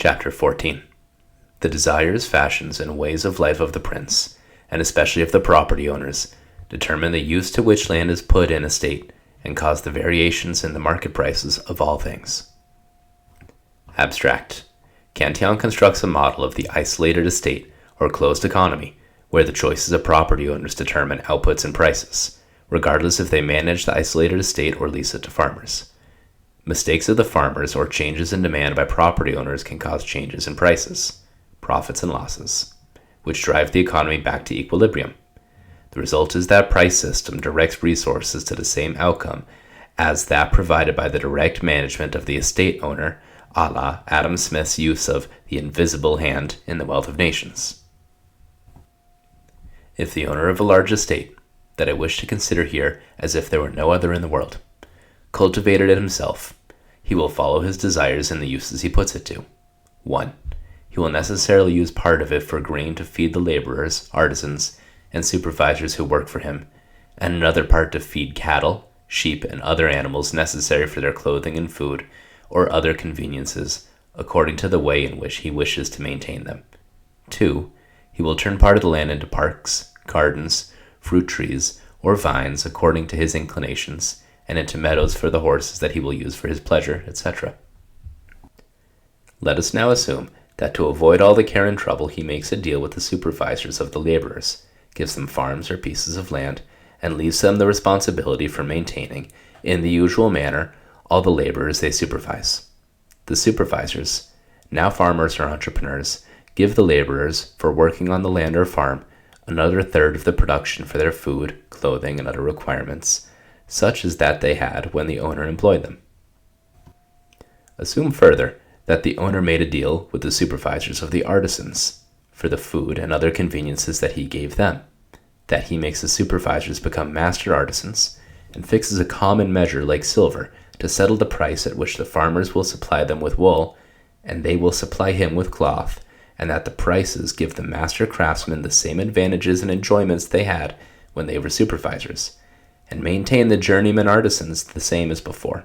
Chapter 14. The desires, fashions, and ways of life of the prince, and especially of the property owners, determine the use to which land is put in a state, and cause the variations in the market prices of all things. Abstract. Cantillon constructs a model of the isolated estate, or closed economy, where the choices of property owners determine outputs and prices, regardless if they manage the isolated estate or lease it to farmers. Mistakes of the farmers or changes in demand by property owners can cause changes in prices, profits and losses, which drive the economy back to equilibrium. The result is that price system directs resources to the same outcome as that provided by the direct management of the estate owner, a la Adam Smith's use of the invisible hand in The Wealth of Nations. If the owner of a large estate, that I wish to consider here as if there were no other in the world, cultivated it himself, he will follow his desires in the uses he puts it to. 1. He will necessarily use part of it for grain to feed the laborers, artisans, and supervisors who work for him, and another part to feed cattle, sheep, and other animals necessary for their clothing and food, or other conveniences, according to the way in which he wishes to maintain them. 2. He will turn part of the land into parks, gardens, fruit trees, or vines according to his inclinations, and into meadows for the horses that he will use for his pleasure, etc. Let us now assume that to avoid all the care and trouble he makes a deal with the supervisors of the laborers, gives them farms or pieces of land, and leaves them the responsibility for maintaining, in the usual manner, all the laborers they supervise. The supervisors, now farmers or entrepreneurs, give the laborers, for working on the land or farm, another third of the production for their food, clothing, and other requirements, such as that they had when the owner employed them. Assume further that the owner made a deal with the supervisors of the artisans for the food and other conveniences that he gave them, that he makes the supervisors become master artisans, and fixes a common measure like silver to settle the price at which the farmers will supply them with wool, and they will supply him with cloth, and that the prices give the master craftsmen the same advantages and enjoyments they had when they were supervisors, and maintain the journeyman artisans the same as before.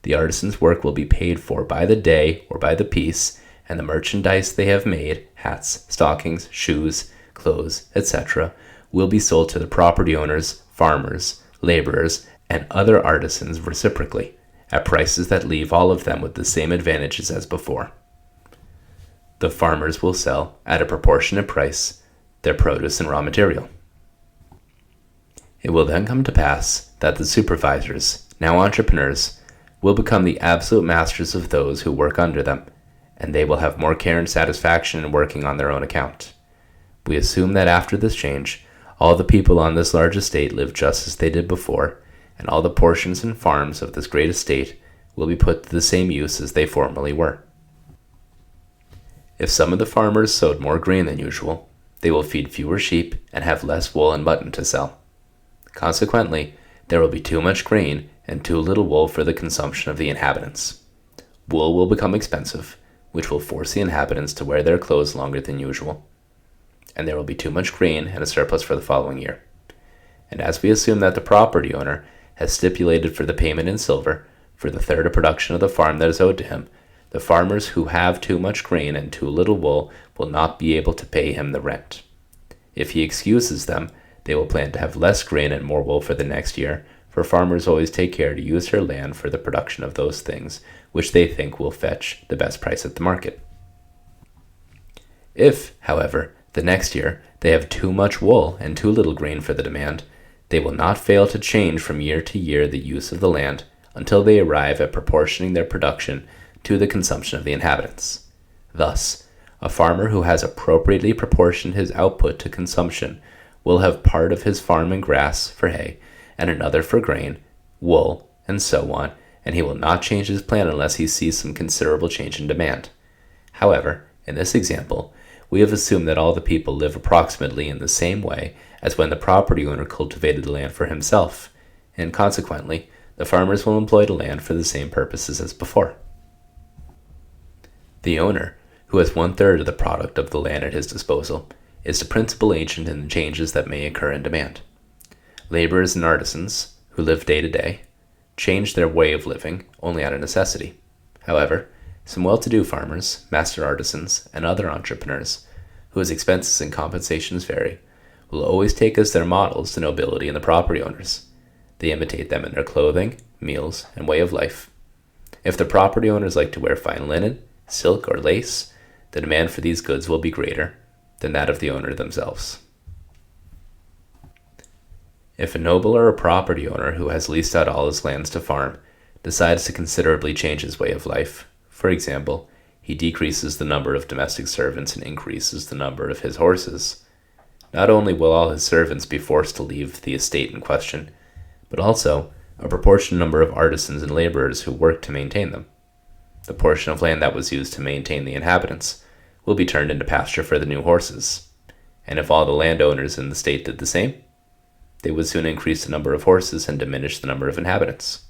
The artisans' work will be paid for by the day or by the piece, and the merchandise they have made, hats, stockings, shoes, clothes, etc., will be sold to the property owners, farmers, laborers, and other artisans reciprocally, at prices that leave all of them with the same advantages as before. The farmers will sell, at a proportionate price, their produce and raw material. It will then come to pass that the supervisors, now entrepreneurs, will become the absolute masters of those who work under them, and they will have more care and satisfaction in working on their own account. We assume that after this change, all the people on this large estate live just as they did before, and all the portions and farms of this great estate will be put to the same use as they formerly were. If some of the farmers sowed more grain than usual, they will feed fewer sheep and have less wool and mutton to sell. Consequently, there will be too much grain and too little wool for the consumption of the inhabitants. Wool will become expensive, which will force the inhabitants to wear their clothes longer than usual. And there will be too much grain and a surplus for the following year. And as we assume that the property owner has stipulated for the payment in silver for the third of production of the farm that is owed to him, the farmers who have too much grain and too little wool will not be able to pay him the rent. If he excuses them, they will plan to have less grain and more wool for the next year, for farmers always take care to use their land for the production of those things which they think will fetch the best price at the market. If, however, the next year they have too much wool and too little grain for the demand, they will not fail to change from year to year the use of the land until they arrive at proportioning their production to the consumption of the inhabitants. Thus, a farmer who has appropriately proportioned his output to consumption will have part of his farm in grass for hay, and another for grain, wool, and so on, and he will not change his plan unless he sees some considerable change in demand. However, in this example, we have assumed that all the people live approximately in the same way as when the property owner cultivated the land for himself, and consequently, the farmers will employ the land for the same purposes as before. The owner, who has 1/3 of the product of the land at his disposal, is the principal agent in the changes that may occur in demand. Laborers and artisans, who live day to day, change their way of living only out of necessity. However, Some well-to-do farmers, master artisans, and other entrepreneurs, whose expenses and compensations vary, will always take as their models the nobility and the property owners. They imitate them in their clothing, meals, and way of life. If the property owners like to wear fine linen, silk, or lace, the demand for these goods will be greater than that of the owner themselves. If a noble or a property owner who has leased out all his lands to farm decides to considerably change his way of life, for example, he decreases the number of domestic servants and increases the number of his horses, not only will all his servants be forced to leave the estate in question, but also a proportionate number of artisans and laborers who work to maintain them. The portion of land that was used to maintain the inhabitants will be turned into pasture for the new horses, and if all the landowners in the state did the same, they would soon increase the number of horses and diminish the number of inhabitants.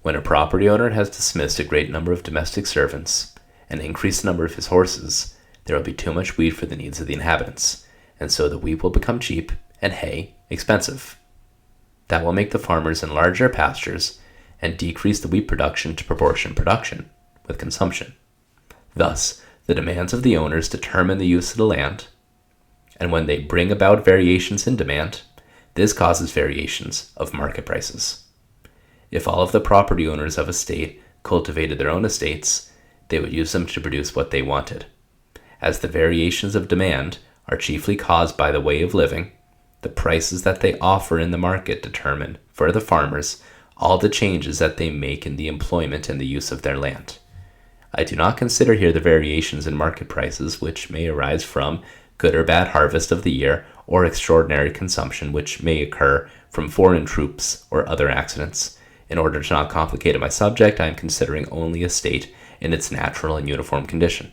When a property owner has dismissed a great number of domestic servants and increased the number of his horses, there will be too much wheat for the needs of the inhabitants, and so the wheat will become cheap and hay expensive. That will make the farmers enlarge their pastures and decrease the wheat production to proportion production with consumption. Thus, the demands of the owners determine the use of the land, and when they bring about variations in demand, this causes variations of market prices. If all of the property owners of a state cultivated their own estates, they would use them to produce what they wanted. As the variations of demand are chiefly caused by the way of living, the prices that they offer in the market determine, for the farmers, all the changes that they make in the employment and the use of their land. I do not consider here the variations in market prices which may arise from good or bad harvest of the year, or extraordinary consumption which may occur from foreign troops or other accidents. In order to not complicate my subject, I am considering only a state in its natural and uniform condition.